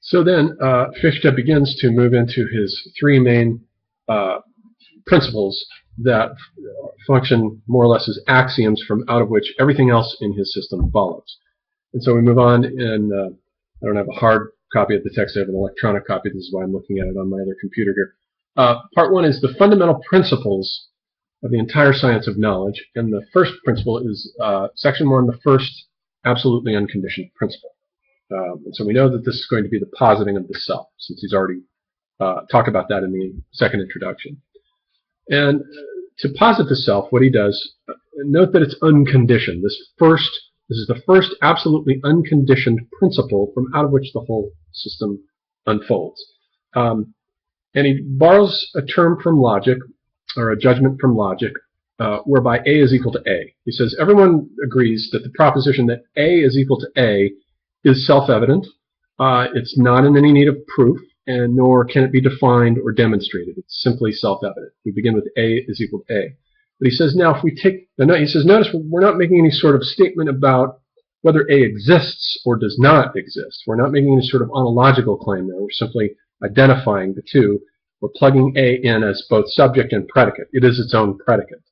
So then Fichte begins to move into his three main principles that function more or less as axioms from out of which everything else in his system follows. And so we move on, and I don't have a hard copy of the text, I have an electronic copy. This is why I'm looking at it on my other computer here. Part one is the fundamental principles of the entire science of knowledge, and the first principle is section 1, the first absolutely unconditioned principle. And so we know that this is going to be the positing of the self, since he's already talked about that in the second introduction. And to posit the self, what he does, note that it's unconditioned. This is the first absolutely unconditioned principle from out of which the whole system unfolds. And he borrows a term from logic, or a judgment from logic, whereby A is equal to A. He says everyone agrees that the proposition that A is equal to A is self-evident. It's not in any need of proof, and nor can it be defined or demonstrated. It's simply self-evident. We begin with A is equal to A. But he says now if we take, he says notice we're not making any sort of statement about whether A exists or does not exist. We're not making any sort of ontological claim there. We're simply identifying the two. We're plugging A in as both subject and predicate. It is its own predicate.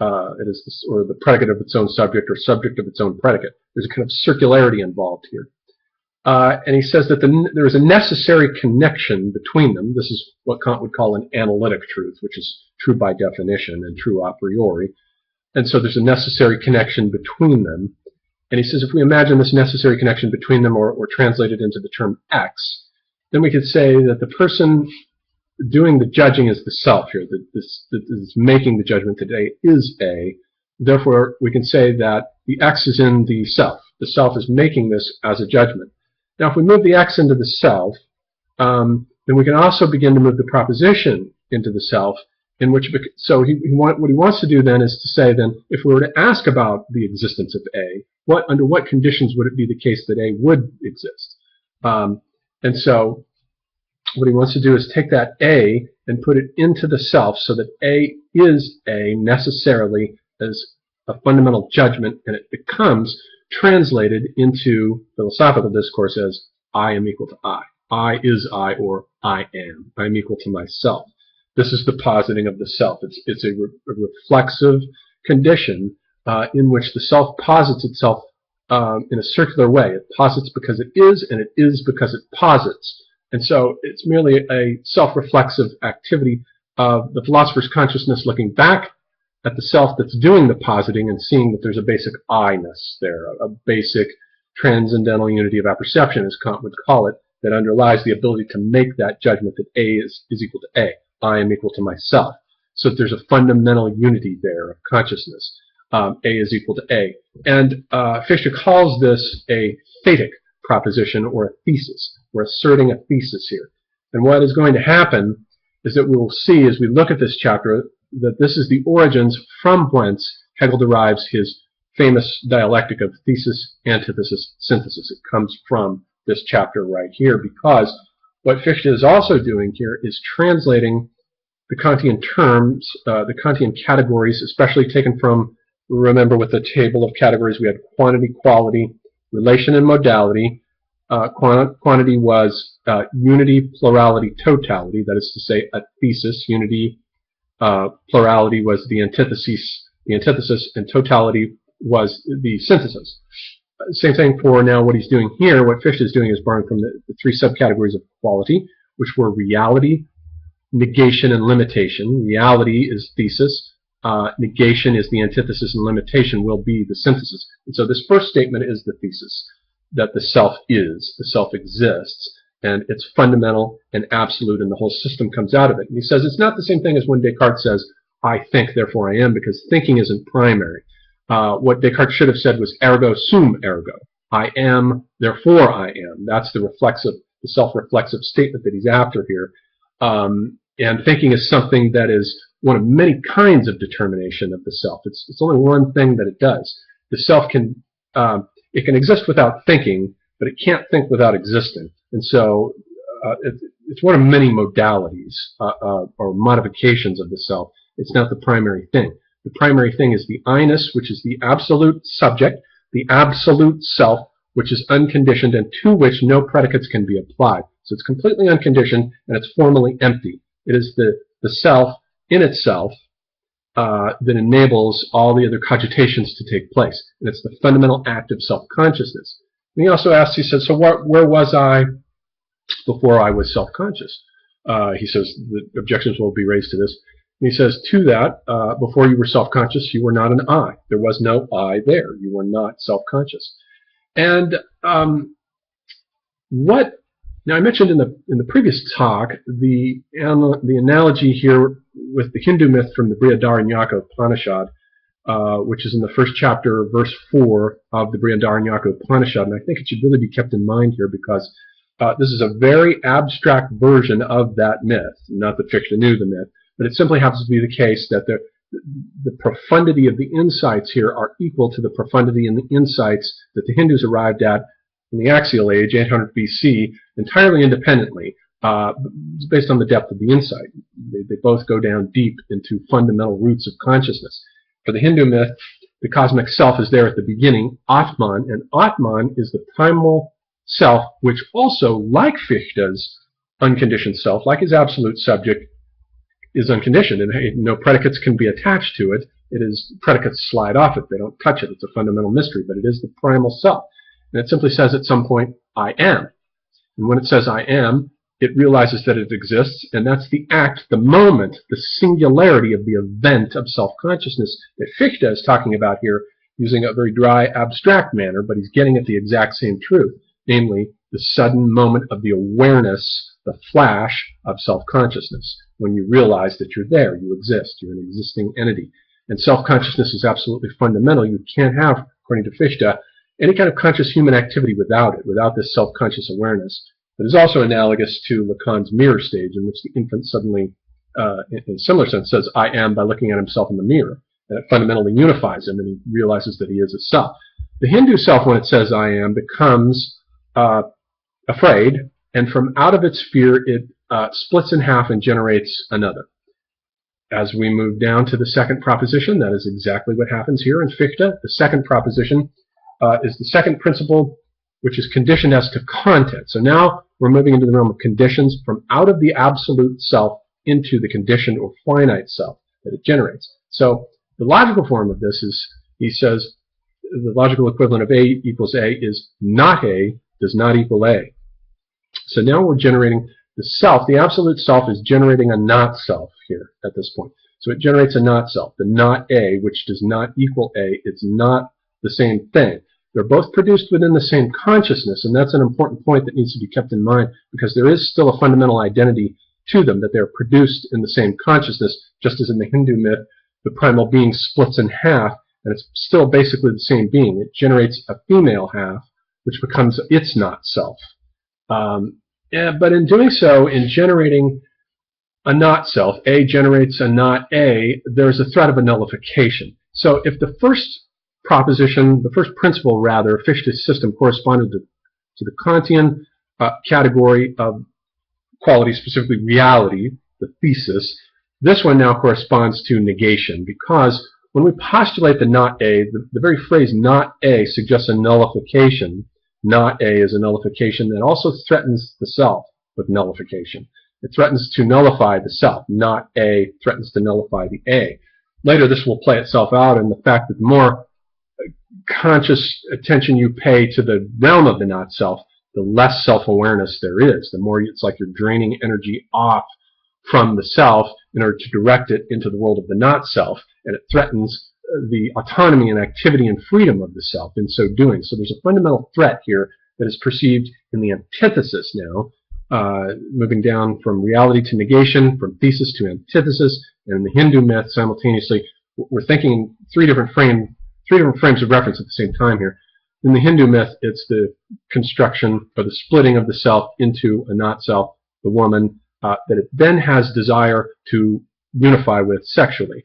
It is this, or the predicate of its own subject, or subject of its own predicate. There's a kind of circularity involved here. And he says that there is a necessary connection between them. This is what Kant would call an analytic truth, which is true by definition and true a priori. And so there's a necessary connection between them. And he says if we imagine this necessary connection between them, or translate it into the term X, then we could say that the person doing the judging is the self here, that is making the judgment that A is A. Therefore, we can say that the X is in the self. The self is making this as a judgment. Now, if we move the X into the self, then we can also begin to move the proposition into the self, in which, so what he wants to do then is to say then, if we were to ask about the existence of A, under what conditions would it be the case that A would exist? And so what he wants to do is take that A and put it into the self so that A is A necessarily as a fundamental judgment, and it becomes translated into philosophical discourse as I am equal to I. I is I, or I am. I am equal to myself. This is the positing of the self. It's a reflexive condition in which the self posits itself in a circular way. It posits because it is, and it is because it posits. And so it's merely a self-reflexive activity of the philosopher's consciousness looking back at the self that's doing the positing and seeing that there's a basic I-ness there, a basic transcendental unity of apperception, as Kant would call it, that underlies the ability to make that judgment that A is equal to A. I am equal to myself. So that there's a fundamental unity there of consciousness. A is equal to A. And Fichte calls this a thetic proposition, or a thesis. We're asserting a thesis here. And what is going to happen is that we will see as we look at this chapter that this is the origins from whence Hegel derives his famous dialectic of thesis, antithesis, synthesis. It comes from this chapter right here, because what Fichte is also doing here is translating the Kantian terms, the Kantian categories, especially taken from, remember with the table of categories we had quantity, quality, relation, and modality. Quantity was unity, plurality, totality, that is to say a thesis. Unity, plurality was the antithesis, and totality was the synthesis. Same thing for now what he's doing here. What Fichte is doing is borrowing from the three subcategories of quality, which were reality, negation, and limitation. Reality is thesis. Negation is the antithesis, and limitation will be the synthesis. And so this first statement is the thesis, that the self is, the self exists, and it's fundamental and absolute, and the whole system comes out of it. And he says it's not the same thing as when Descartes says, I think, therefore I am, because thinking isn't primary. What Descartes should have said was ergo sum ergo. I am, therefore I am. That's the self-reflexive statement that he's after here. And thinking is something that is one of many kinds of determination of the self. It's only one thing that it does. The self can it can exist without thinking, but it can't think without existing. And so it's one of many modalities or modifications of the self. It's not the primary thing. The primary thing is the I-ness, which is the absolute subject, the absolute self, which is unconditioned and to which no predicates can be applied. So it's completely unconditioned, and it's formally empty. It is the self in itself that enables all the other cogitations to take place. And it's the fundamental act of self-consciousness. And he also asks, he says, so where was I before I was self-conscious? He says the objections will be raised to this. And he says, to that, before you were self-conscious, you were not an I. There was no I there. You were not self-conscious. And now I mentioned in the previous talk the analogy here with the Hindu myth from the Brihadaranyaka Upanishad, which is in the first chapter, verse 4 of the Brihadaranyaka Upanishad. And I think it should really be kept in mind here because this is a very abstract version of that myth. Not that Fichte knew the myth, but it simply happens to be the case that the profundity of the insights here are equal to the profundity in the insights that the Hindus arrived at in the Axial Age, 800 BC, entirely independently, based on the depth of the insight. They both go down deep into fundamental roots of consciousness. For the Hindu myth, the cosmic self is there at the beginning, Atman, and Atman is the primal self, which also, like Fichte's unconditioned self, like his absolute subject, is unconditioned, and no predicates can be attached to it. Predicates slide off it. They don't touch it. It's a fundamental mystery, but it is the primal self. And it simply says at some point, I am. And when it says I am, it realizes that it exists, and that's the act, the moment, the singularity of the event of self-consciousness that Fichte is talking about here, using a very dry, abstract manner, but he's getting at the exact same truth, namely the sudden moment of the awareness, the flash of self-consciousness, when you realize that you're there, you exist, you're an existing entity. And self-consciousness is absolutely fundamental. You can't have, according to Fichte, any kind of conscious human activity without it, without this self-conscious awareness. It is also analogous to Lacan's mirror stage, in which the infant suddenly, in a similar sense, says, I am, by looking at himself in the mirror. And it fundamentally unifies him, and he realizes that he is a self. The Hindu self, when it says I am, becomes afraid, and from out of its fear, it splits in half and generates another. As we move down to the second proposition, that is exactly what happens here in Fichte. The second proposition is the second principle, which is conditioned as to content. So now we're moving into the realm of conditions from out of the absolute self into the conditioned or finite self that it generates. So the logical form of this is, he says, the logical equivalent of A equals A is not A does not equal A. So now we're generating the self. The absolute self is generating a not self here at this point. So it generates a not self. The not A, which does not equal A, it's not the same thing. They're both produced within the same consciousness, and that's an important point that needs to be kept in mind because there is still a fundamental identity to them, that they're produced in the same consciousness, just as in the Hindu myth, the primal being splits in half, and it's still basically the same being. It generates a female half, which becomes its not self. But in doing so, in generating a not self, A generates a not A, there's a threat of a nullification. So if the first proposition, the first principle rather, Fichte's system corresponded to the Kantian category of quality, specifically reality, the thesis, this one now corresponds to negation, because when we postulate the not A, the very phrase not A suggests a nullification. Not A is a nullification that also threatens the self with nullification. It threatens to nullify the self. Not A threatens to nullify the A. Later this will play itself out in the fact that the more conscious attention you pay to the realm of the not self, the less self-awareness there is. The more it's like you're draining energy off from the self in order to direct it into the world of the not self, and it threatens the autonomy and activity and freedom of the self in so doing. So there's a fundamental threat here that is perceived in the antithesis now, moving down from reality to negation, from thesis to antithesis, and in the Hindu myth simultaneously. We're thinking in three different frames of reference at the same time here. In the Hindu myth, it's the construction or the splitting of the self into a not self, the woman, that it then has desire to unify with sexually.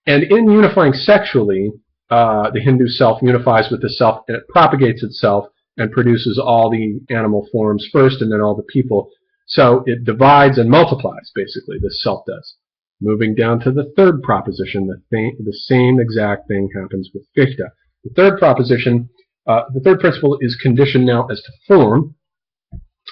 And in unifying sexually, the Hindu self unifies with the self, and it propagates itself and produces all the animal forms first and then all the people. So it divides and multiplies, basically, this self does. Moving down to the third proposition, the same exact thing happens with Fichte. The third proposition, the third principle is conditioned now as to form.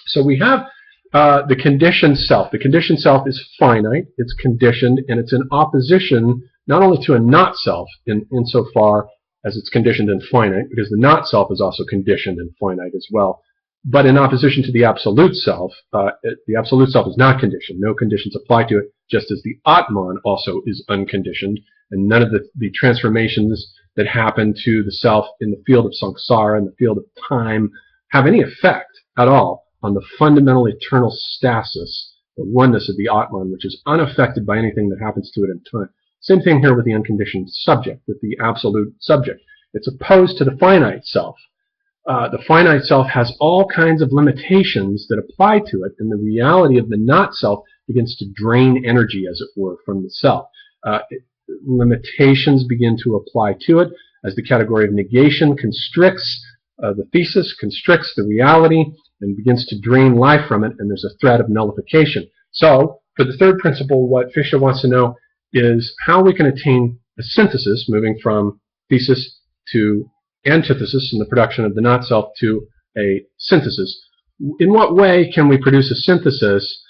So we have The conditioned self. The conditioned self is finite, it's conditioned, and it's in opposition not only to a not self insofar as it's conditioned and finite, because the not self is also conditioned and finite as well, but in opposition to the absolute self. The absolute self is not conditioned. No conditions apply to it, just as the Atman also is unconditioned, and none of the transformations that happen to the self in the field of samsara, in the field of time, have any effect at all on the fundamental eternal stasis, the oneness of the Atman, which is unaffected by anything that happens to it in time. Same thing here with the unconditioned subject, with the absolute subject. It's opposed to the finite self. The finite self has all kinds of limitations that apply to it, and the reality of the not self begins to drain energy, as it were, from the self. Limitations begin to apply to it as the category of negation constricts the thesis, constricts the reality, and begins to drain life from it, and there's a threat of nullification. So, for the third principle, what Fichte wants to know is how we can attain a synthesis, moving from thesis to antithesis in the production of the not self to a synthesis. In what way can we produce a synthesis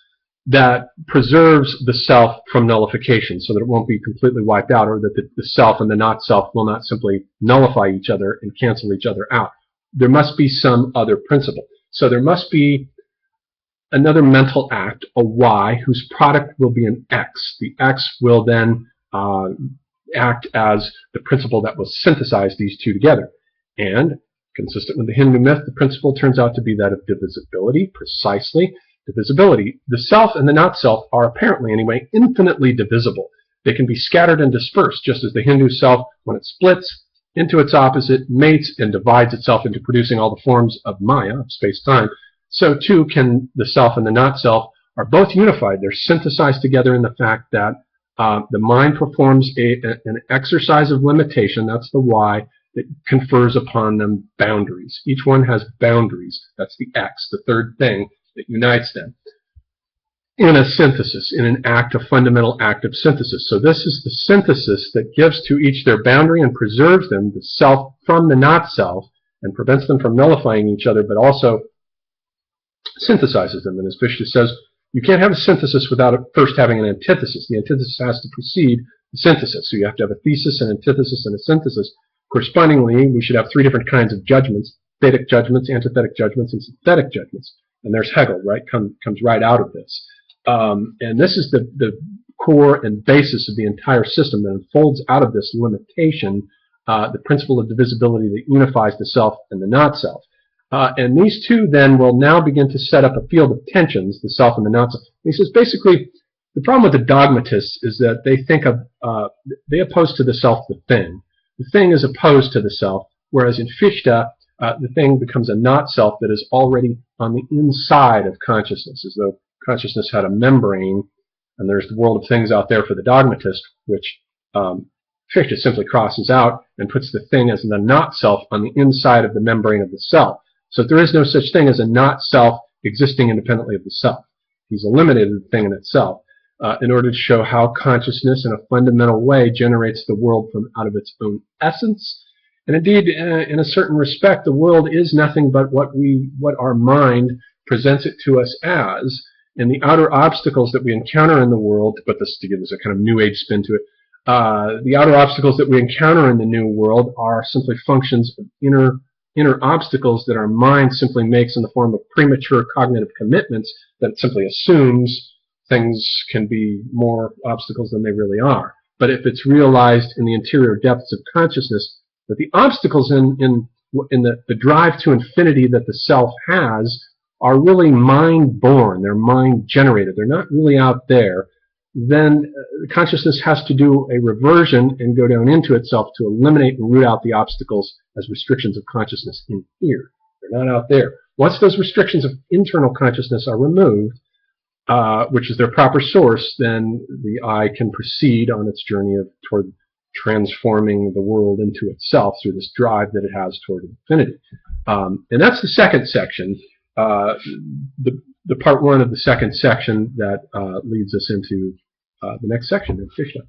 that preserves the self from nullification, so that it won't be completely wiped out, or that the self and the not self will not simply nullify each other and cancel each other out? There must be some other principle. So there must be another mental act, a Y, whose product will be an X. The X will then act as the principle that will synthesize these two together. And, consistent with the Hindu myth, the principle turns out to be that of divisibility, precisely. Divisibility. The self and the not self are apparently, anyway, infinitely divisible. They can be scattered and dispersed, just as the Hindu self, when it splits into its opposite, mates and divides itself into producing all the forms of Maya, of space-time. So too can the self and the not self are both unified. They're synthesized together in the fact that the mind performs an exercise of limitation, that's the Y, that confers upon them boundaries. Each one has boundaries. That's the X, the third thing that unites them in a synthesis, in an act, a fundamental act of synthesis. So this is the synthesis that gives to each their boundary and preserves them, the self from the not self, and prevents them from nullifying each other, but also synthesizes them. And as Fichte says, you can't have a synthesis without first having an antithesis. The antithesis has to precede the synthesis. So you have to have a thesis, an antithesis, and a synthesis. Correspondingly, we should have three different kinds of judgments: thetic judgments, antithetic judgments, and synthetic judgments. And there's Hegel, right? Comes right out of this. And this is the core and basis of the entire system that unfolds out of this limitation, the principle of divisibility that unifies the self and the not self. And these two then will now begin to set up a field of tensions, the self and the not self. And he says basically the problem with the dogmatists is that they think of, they oppose to the self the thing. The thing is opposed to the self, whereas in Fichte, the thing becomes a not self that is already on the inside of consciousness, as though consciousness had a membrane, and there's the world of things out there for the dogmatist, which Fichte simply crosses out and puts the thing as the not self on the inside of the membrane of the self. So there is no such thing as a not self existing independently of the self. He's eliminated the thing in itself in order to show how consciousness in a fundamental way generates the world from out of its own essence. And indeed, in a certain respect, the world is nothing but what our mind presents it to us as. And the outer obstacles that we encounter in the world, to put this together as a kind of New Age spin to it, the outer obstacles that we encounter in the new world are simply functions of inner obstacles that our mind simply makes in the form of premature cognitive commitments that it simply assumes things can be more obstacles than they really are. But if it's realized in the interior depths of consciousness that the obstacles in the drive to infinity that the self has are really mind-born, they're mind-generated, they're not really out there, then consciousness has to do a reversion and go down into itself to eliminate and root out the obstacles as restrictions of consciousness in here. They're not out there. Once those restrictions of internal consciousness are removed, which is their proper source, then the I can proceed on its journey toward transforming the world into itself through this drive that it has toward infinity. And that's the second section, the part one of the second section that leads us into the next section in Fichte.